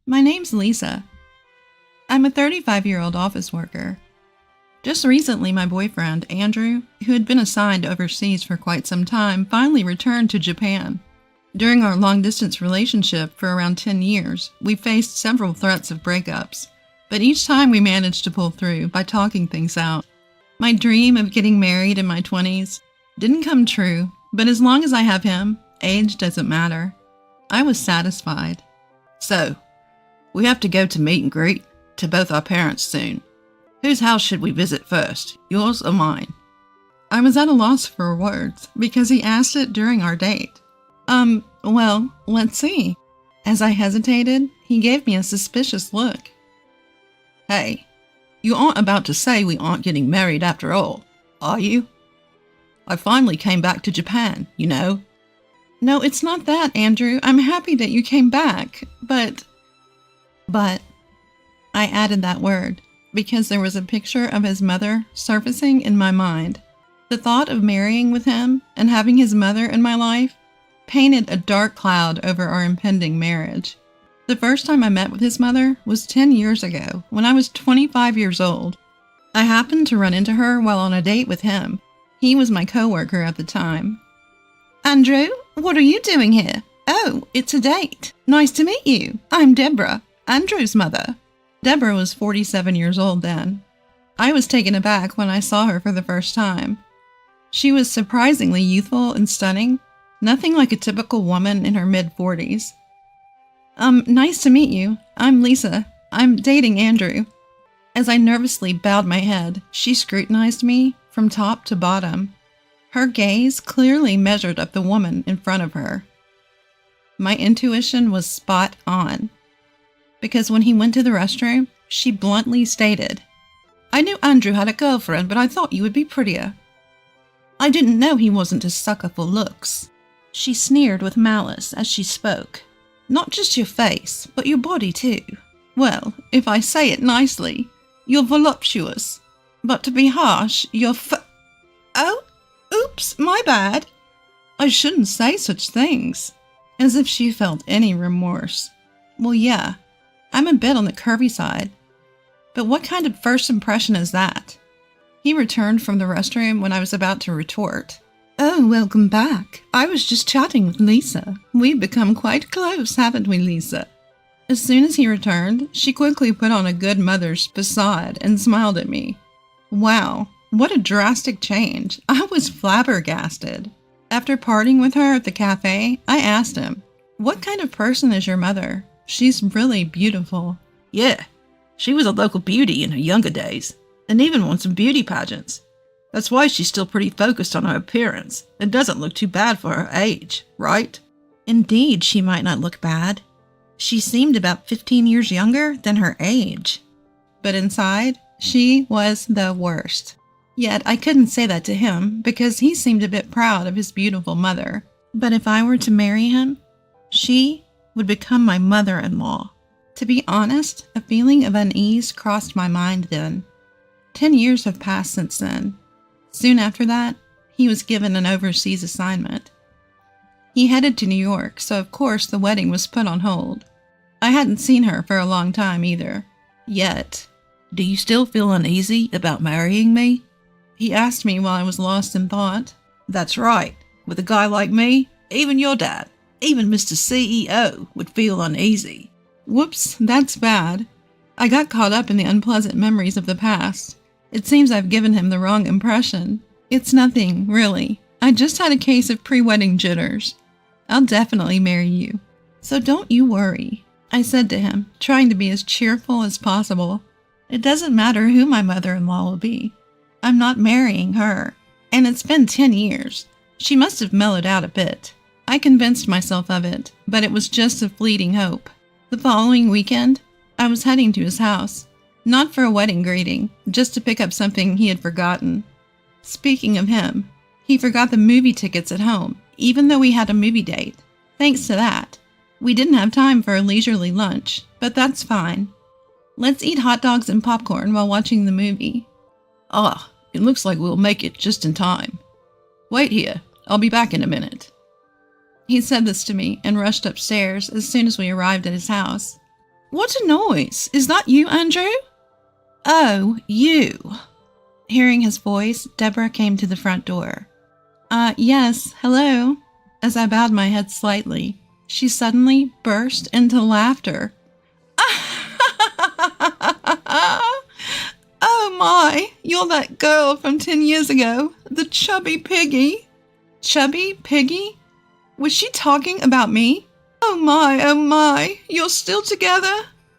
My name's Lisa. I'm a 35-year-old office worker. Just recently, my boyfriend, Andrew, who had been assigned overseas for quite some time, finally returned to Japan. During our long-distance relationship for around 10 years, we faced several threats of breakups, but each time we managed to pull through by talking things out. My dream of getting married in my 20s didn't come true, but as long as I have him, age doesn't matter. I was satisfied. So, we have to go to meet and greet to both our parents soon. Whose house should we visit first, yours or mine? I was at a loss for words because he asked it during our date. Well, let's see. As I hesitated, he gave me a suspicious look. Hey, you aren't about to say we aren't getting married after all, are you? I finally came back to Japan, you know. No, it's not that, Andrew. I'm happy that you came back, but I added that word because there was a picture of his mother surfacing in my mind. The thought of marrying with him and having his mother in my life painted a dark cloud over our impending marriage. The first time I met with his mother was 10 years ago, when I was 25 years old. I happened to run into her while on a date with him. He was my coworker at the time. Andrew, what are you doing here? Oh, it's a date. Nice to meet you. I'm Deborah, Andrew's mother. Deborah was 47 years old then. I was taken aback when I saw her for the first time. She was surprisingly youthful and stunning, nothing like a typical woman in her mid-40s. Nice to meet you. I'm Lisa. I'm dating Andrew. As I nervously bowed my head, she scrutinized me from top to bottom. Her gaze clearly measured up the woman in front of her. My intuition was spot on, because when he went to the restroom, she bluntly stated, I knew Andrew had a girlfriend, but I thought you would be prettier. I didn't know he wasn't a sucker for looks. She sneered with malice as she spoke. Not just your face, but your body too. Well, if I say it nicely, you're voluptuous. But to be harsh, you're Oh, oops, my bad. I shouldn't say such things. As if she felt any remorse. Well, yeah, I'm a bit on the curvy side. But what kind of first impression is that? He returned from the restroom when I was about to retort. Oh, welcome back. I was just chatting with Lisa. We've become quite close, haven't we, Lisa? As soon as he returned, she quickly put on a good mother's facade and smiled at me. Wow, what a drastic change. I was flabbergasted. After parting with her at the cafe, I asked him, what kind of person is your mother? She's really beautiful. Yeah, she was a local beauty in her younger days, and even won some beauty pageants. That's why she's still pretty focused on her appearance, and doesn't look too bad for her age, right? Indeed, she might not look bad. She seemed about 15 years younger than her age. But inside, she was the worst. Yet I couldn't say that to him because he seemed a bit proud of his beautiful mother. But if I were to marry him, she would become my mother-in-law. To be honest, a feeling of unease crossed my mind then. 10 years have passed since then. Soon after that, he was given an overseas assignment. He headed to New York, so of course the wedding was put on hold. I hadn't seen her for a long time either. Yet. Do you still feel uneasy about marrying me? He asked me while I was lost in thought. That's right. With a guy like me, even your dad, even Mr. CEO would feel uneasy. Whoops, that's bad. I got caught up in the unpleasant memories of the past. It seems I've given him the wrong impression. It's nothing, really. I just had a case of pre-wedding jitters. I'll definitely marry you. So don't you worry, I said to him, trying to be as cheerful as possible. It doesn't matter who my mother-in-law will be. I'm not marrying her. And it's been 10 years. She must have mellowed out a bit. I convinced myself of it, but it was just a fleeting hope. The following weekend, I was heading to his house. Not for a wedding greeting, just to pick up something he had forgotten. Speaking of him, he forgot the movie tickets at home, even though we had a movie date. Thanks to that, we didn't have time for a leisurely lunch, but that's fine. Let's eat hot dogs and popcorn while watching the movie. Ah, it looks like we'll make it just in time. Wait here, I'll be back in a minute. He said this to me and rushed upstairs as soon as we arrived at his house. What a noise! Is that you, Andrew? Oh, you. Hearing his voice, Deborah came to the front door. Yes, hello. As I bowed my head slightly, she suddenly burst into laughter. Oh my, you're that girl from 10 years ago, the chubby piggy. Chubby piggy? Was she talking about me? Oh my, you're still together?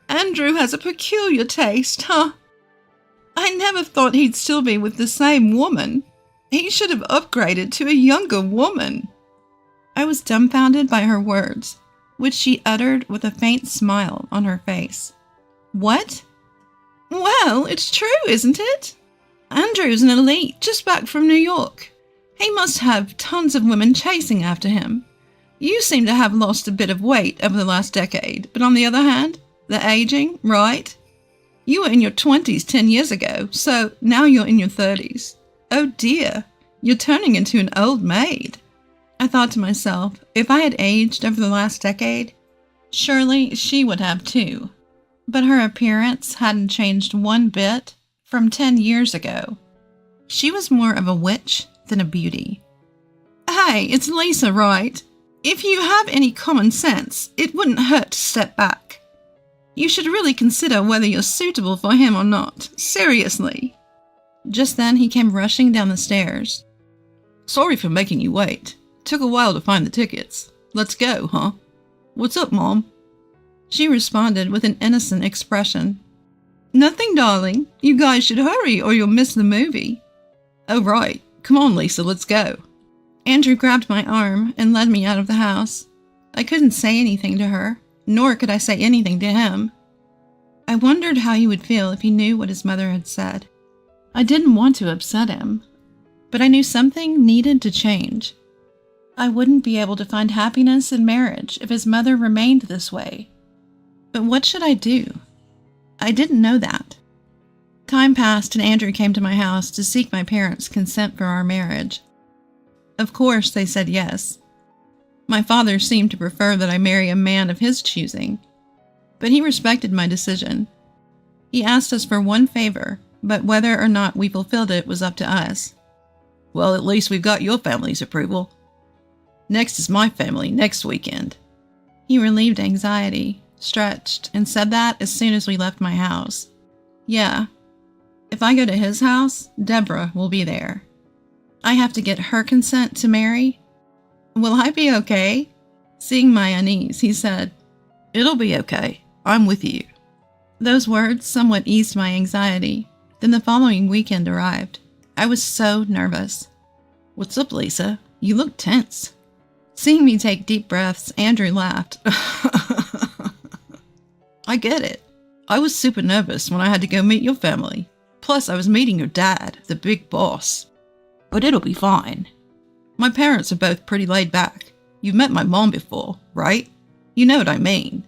Andrew has a peculiar taste, huh? I never thought he'd still be with the same woman. He should have upgraded to a younger woman. I was dumbfounded by her words, which she uttered with a faint smile on her face. What? Well, it's true, isn't it? Andrew's an elite, just back from New York. He must have tons of women chasing after him. You seem to have lost a bit of weight over the last decade, but on the other hand, the aging, right? You were in your 20s 10 years ago, so now you're in your 30s. Oh dear, you're turning into an old maid. I thought to myself, if I had aged over the last decade, surely she would have too. But her appearance hadn't changed one bit from 10 years ago. She was more of a witch than a beauty. Hey, it's Lisa, right? If you have any common sense, it wouldn't hurt to step back. You should really consider whether you're suitable for him or not. Seriously. Just then he came rushing down the stairs. Sorry for making you wait. Took a while to find the tickets. Let's go, huh? What's up, Mom? She responded with an innocent expression. Nothing, darling. You guys should hurry or you'll miss the movie. Oh, right. Come on, Lisa, let's go. Andrew grabbed my arm and led me out of the house. I couldn't say anything to her, nor could I say anything to him. I wondered how he would feel if he knew what his mother had said. I didn't want to upset him, but I knew something needed to change. I wouldn't be able to find happiness in marriage if his mother remained this way. But what should I do? I didn't know that. Time passed and Andrew came to my house to seek my parents' consent for our marriage. Of course, they said yes. My father seemed to prefer that I marry a man of his choosing, but he respected my decision. He asked us for one favor, but whether or not we fulfilled it was up to us. Well, at least we've got your family's approval. Next is my family next weekend. He relieved anxiety, stretched, and said that as soon as we left my house. Yeah, if I go to his house, Deborah will be there. I have to get her consent to marry. Will I be okay? Seeing my unease, he said, It'll be okay. I'm with you. Those words somewhat eased my anxiety. Then the following weekend arrived. I was so nervous. What's up, Lisa? You look tense. Seeing me take deep breaths, Andrew laughed. I get it. I was super nervous when I had to go meet your family. Plus, I was meeting your dad, the big boss. But it'll be fine. My parents are both pretty laid back. You've met my mom before, right? You know what I mean.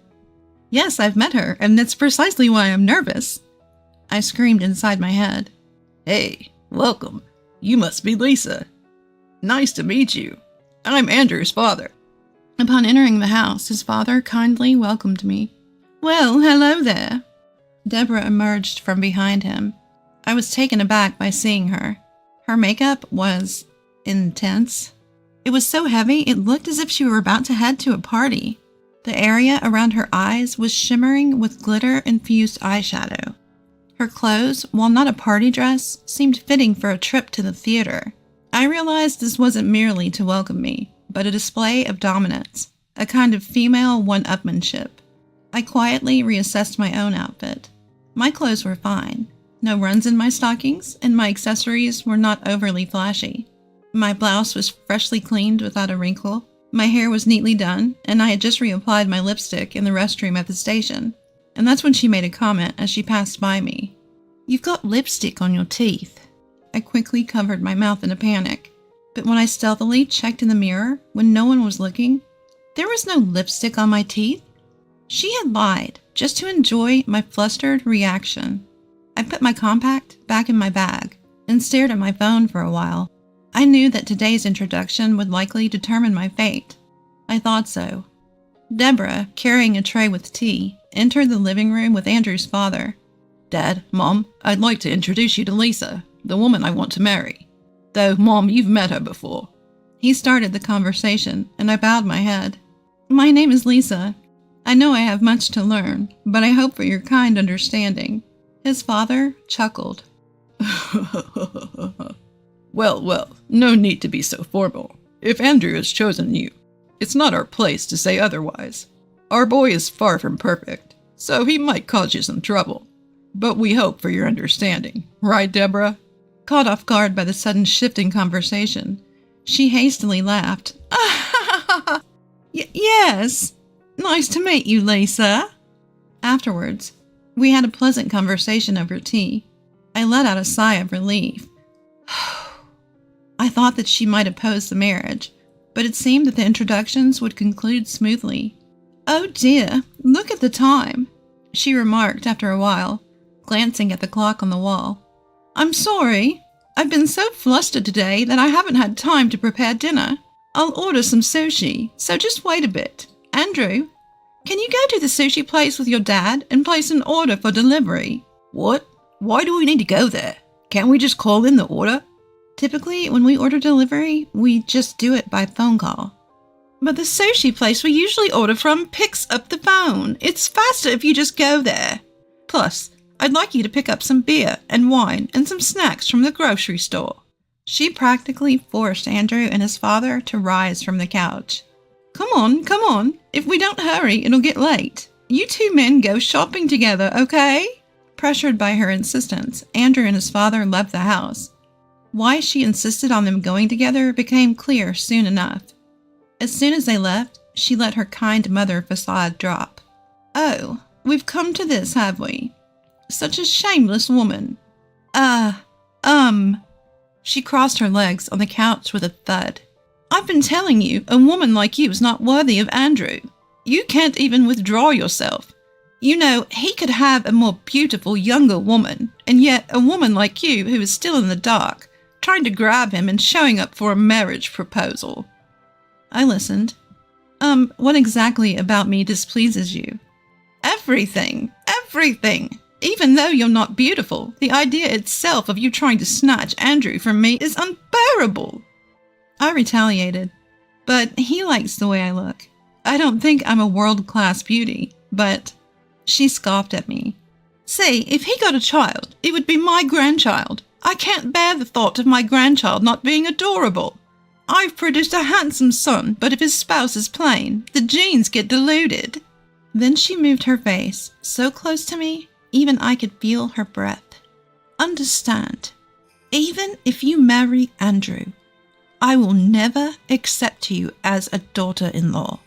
Yes, I've met her, and that's precisely why I'm nervous. I screamed inside my head. Hey, welcome. You must be Lisa. Nice to meet you. I'm Andrew's father. Upon entering the house, his father kindly welcomed me. Well, hello there. Deborah emerged from behind him. I was taken aback by seeing her. Her makeup was intense. It was so heavy it looked as if she were about to head to a party. The area around her eyes was shimmering with glitter-infused eyeshadow. Her clothes, while not a party dress, seemed fitting for a trip to the theater. I realized this wasn't merely to welcome me, but a display of dominance, a kind of female one-upmanship. I quietly reassessed my own outfit. My clothes were fine. No runs in my stockings, and my accessories were not overly flashy. My blouse was freshly cleaned without a wrinkle. My hair was neatly done, and I had just reapplied my lipstick in the restroom at the station. And that's when she made a comment as she passed by me. You've got lipstick on your teeth. I quickly covered my mouth in a panic. But when I stealthily checked in the mirror, when no one was looking, there was no lipstick on my teeth. She had lied, just to enjoy my flustered reaction. I put my compact back in my bag and stared at my phone for a while. I knew that today's introduction would likely determine my fate. I thought so. Deborah, carrying a tray with tea, entered the living room with Andrew's father. Dad, Mom, I'd like to introduce you to Lisa, the woman I want to marry. Though, Mom, you've met her before. He started the conversation, and I bowed my head. My name is Lisa. I know I have much to learn, but I hope for your kind understanding. His father chuckled. Well, no need to be so formal. If Andrew has chosen you, it's not our place to say otherwise. Our boy is far from perfect, so he might cause you some trouble. But we hope for your understanding. Right, Deborah? Caught off guard by the sudden shifting conversation, she hastily laughed. Yes. Nice to meet you, Lisa. Afterwards, we had a pleasant conversation over tea. I let out a sigh of relief. I thought that she might oppose the marriage, but it seemed that the introductions would conclude smoothly. Oh dear, look at the time, she remarked after a while, glancing at the clock on the wall. I'm sorry. I've been so flustered today that I haven't had time to prepare dinner. I'll order some sushi, so just wait a bit. Andrew, can you go to the sushi place with your dad and place an order for delivery? What? Why do we need to go there? Can't we just call in the order? Typically, when we order delivery, we just do it by phone call. But the sushi place we usually order from picks up the phone. It's faster if you just go there. Plus, I'd like you to pick up some beer and wine and some snacks from the grocery store. She practically forced Andrew and his father to rise from the couch. Come on. If we don't hurry, it'll get late. You two men go shopping together, okay? Pressured by her insistence, Andrew and his father left the house. Why she insisted on them going together became clear soon enough. As soon as they left, she let her kind mother facade drop. Oh, we've come to this, have we? Such a shameless woman. She crossed her legs on the couch with a thud. I've been telling you, a woman like you is not worthy of Andrew. You can't even withdraw yourself. You know, he could have a more beautiful, younger woman, and yet a woman like you who is still in the dark, trying to grab him and showing up for a marriage proposal. I listened. What exactly about me displeases you? Everything. Even though you're not beautiful, the idea itself of you trying to snatch Andrew from me is unbearable. I retaliated, but he likes the way I look. I don't think I'm a world-class beauty, but... She scoffed at me. Say, if he got a child, it would be my grandchild. I can't bear the thought of my grandchild not being adorable. I've produced a handsome son, but if his spouse is plain, the genes get diluted. Then she moved her face so close to me, even I could feel her breath. Understand, even if you marry Andrew, I will never accept you as a daughter-in-law.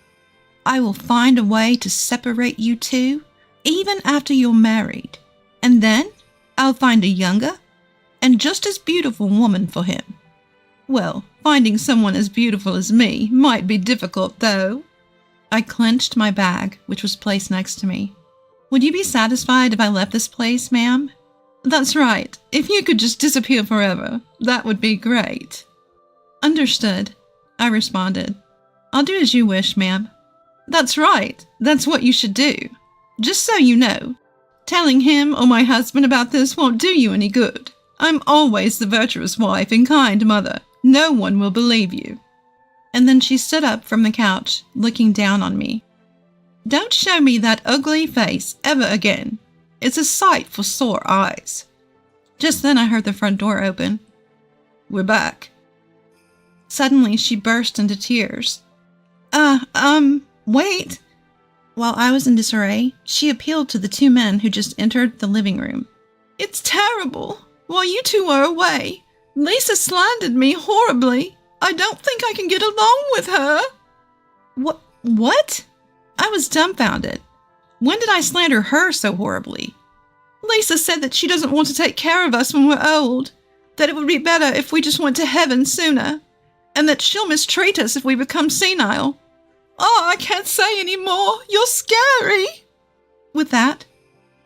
I will find a way to separate you two, even after you're married, and then I'll find a younger and just as beautiful woman for him. Well, finding someone as beautiful as me might be difficult, though. I clenched my bag, which was placed next to me. Would you be satisfied if I left this place, ma'am? That's right. If you could just disappear forever, that would be great. Understood, I responded. I'll do as you wish, ma'am. That's right. That's what you should do. Just so you know, telling him or my husband about this won't do you any good. I'm always the virtuous wife and kind mother. No one will believe you. And then she stood up from the couch, looking down on me. Don't show me that ugly face ever again. It's a sight for sore eyes. Just then I heard the front door open. We're back. Suddenly she burst into tears. Wait. While I was in disarray, she appealed to the two men who just entered the living room. It's terrible. While you two were away, Lisa slandered me horribly. I don't think I can get along with her. What? I was dumbfounded. When did I slander her so horribly? Lisa said that she doesn't want to take care of us when we're old, that it would be better if we just went to heaven sooner, and that she'll mistreat us if we become senile. Oh, I can't say any more. You're scary. With that,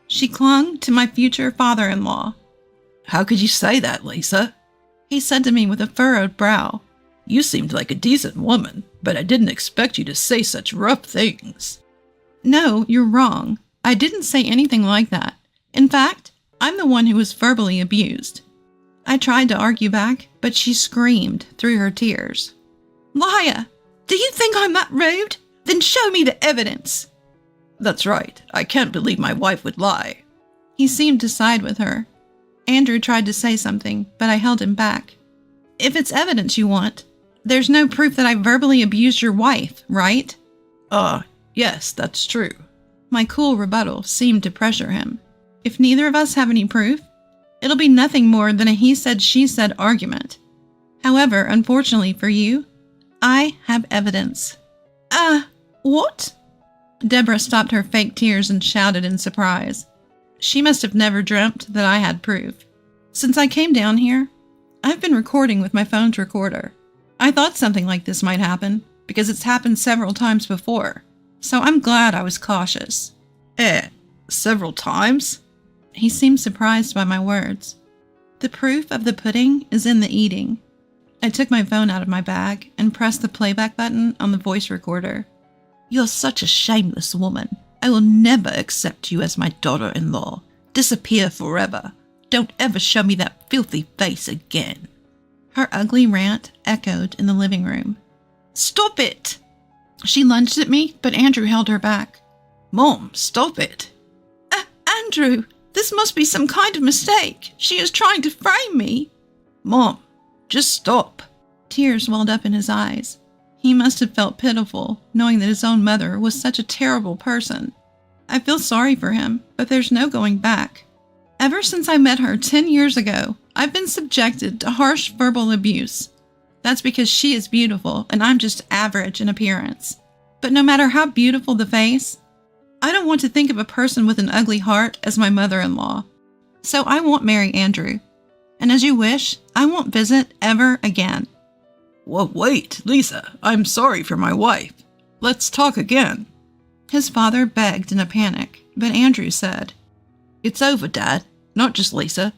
she clung to my future father-in-law. How could you say that, Lisa? He said to me with a furrowed brow. You seemed like a decent woman, but I didn't expect you to say such rough things. No, you're wrong. I didn't say anything like that. In fact, I'm the one who was verbally abused. I tried to argue back, but she screamed through her tears. Liar! Do you think I'm that rude? Then show me the evidence. That's right. I can't believe my wife would lie. He seemed to side with her. Andrew tried to say something, but I held him back. If it's evidence you want, there's no proof that I verbally abused your wife, right? Yes, that's true. My cool rebuttal seemed to pressure him. If neither of us have any proof, it'll be nothing more than a he said, she said argument. However, unfortunately for you, I have evidence. What? Deborah stopped her fake tears and shouted in surprise. She must have never dreamt that I had proof. Since I came down here, I've been recording with my phone's recorder. I thought something like this might happen, because it's happened several times before. So I'm glad I was cautious. Several times? He seemed surprised by my words. The proof of the pudding is in the eating. I took my phone out of my bag and pressed the playback button on the voice recorder. You're such a shameless woman. I will never accept you as my daughter-in-law. Disappear forever. Don't ever show me that filthy face again. Her ugly rant echoed in the living room. Stop it! She lunged at me, but Andrew held her back. Mom, stop it. Andrew, this must be some kind of mistake. She is trying to frame me. Mom, just stop. Tears welled up in his eyes. He must have felt pitiful, knowing that his own mother was such a terrible person. I feel sorry for him, but there's no going back. Ever since I met her 10 years ago, I've been subjected to harsh verbal abuse. That's because she is beautiful and I'm just average in appearance. But no matter how beautiful the face, I don't want to think of a person with an ugly heart as my mother-in-law. So I won't marry Andrew. And as you wish, I won't visit ever again. Well, wait, Lisa, I'm sorry for my wife. Let's talk again. His father begged in a panic, but Andrew said, It's over, Dad. Not just Lisa.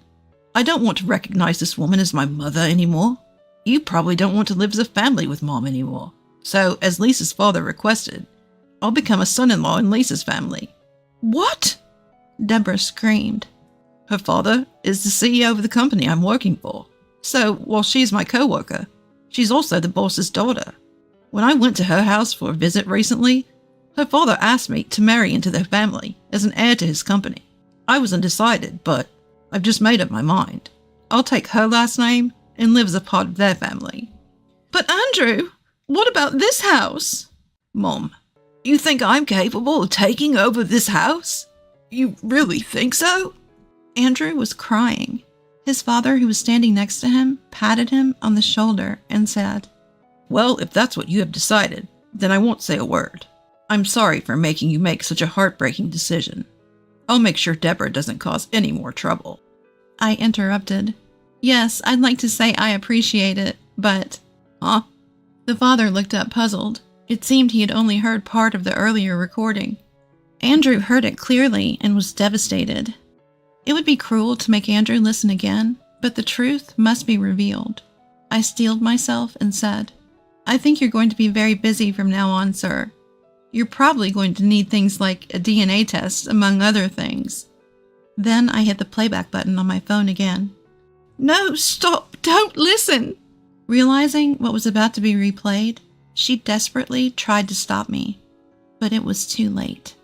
I don't want to recognize this woman as my mother anymore. You probably don't want to live as a family with Mom anymore. So, as Lisa's father requested, I'll become a son-in-law in Lisa's family. What? Deborah screamed. Her father is the CEO of the company I'm working for. So, while she's my co-worker, she's also the boss's daughter. When I went to her house for a visit recently, her father asked me to marry into their family as an heir to his company. I was undecided, but I've just made up my mind. I'll take her last name and live as a part of their family. But Andrew, what about this house? Mom, you think I'm capable of taking over this house? You really think so? Andrew was crying. His father, who was standing next to him, patted him on the shoulder and said, Well, if that's what you have decided, then I won't say a word. I'm sorry for making you make such a heartbreaking decision. I'll make sure Deborah doesn't cause any more trouble. I interrupted. Yes, I'd like to say I appreciate it, but... Huh? The father looked up puzzled. It seemed he had only heard part of the earlier recording. Andrew heard it clearly and was devastated. It would be cruel to make Andrew listen again, but the truth must be revealed. I steeled myself and said, I think you're going to be very busy from now on, sir. You're probably going to need things like a DNA test, among other things. Then I hit the playback button on my phone again. No, stop! Don't listen! Realizing what was about to be replayed, she desperately tried to stop me, but it was too late.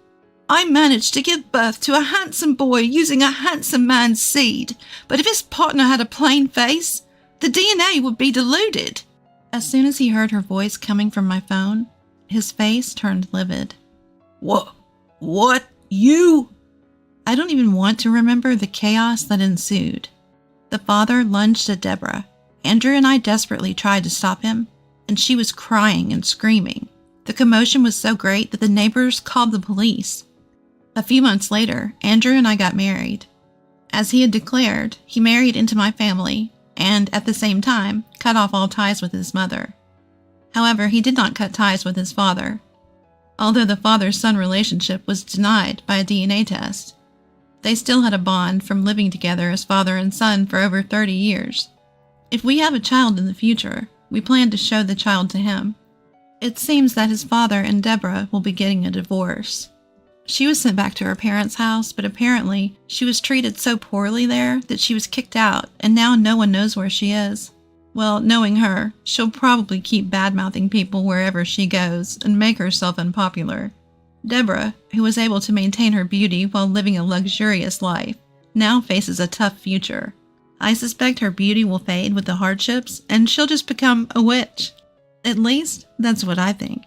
I managed to give birth to a handsome boy using a handsome man's seed, but if his partner had a plain face, the DNA would be diluted. As soon as he heard her voice coming from my phone, his face turned livid. What? You? I don't even want to remember the chaos that ensued. The father lunged at Deborah. Andrew and I desperately tried to stop him, and she was crying and screaming. The commotion was so great that the neighbors called the police. A few months later, Andrew and I got married. As he had declared, he married into my family and, at the same time, cut off all ties with his mother. However, he did not cut ties with his father. Although the father-son relationship was denied by a DNA test, they still had a bond from living together as father and son for over 30 years. If we have a child in the future, we plan to show the child to him. It seems that his father and Deborah will be getting a divorce. She was sent back to her parents' house, but apparently she was treated so poorly there that she was kicked out, and now no one knows where she is. Well, knowing her, she'll probably keep bad-mouthing people wherever she goes and make herself unpopular. Deborah, who was able to maintain her beauty while living a luxurious life, now faces a tough future. I suspect her beauty will fade with the hardships, and she'll just become a witch. At least, that's what I think.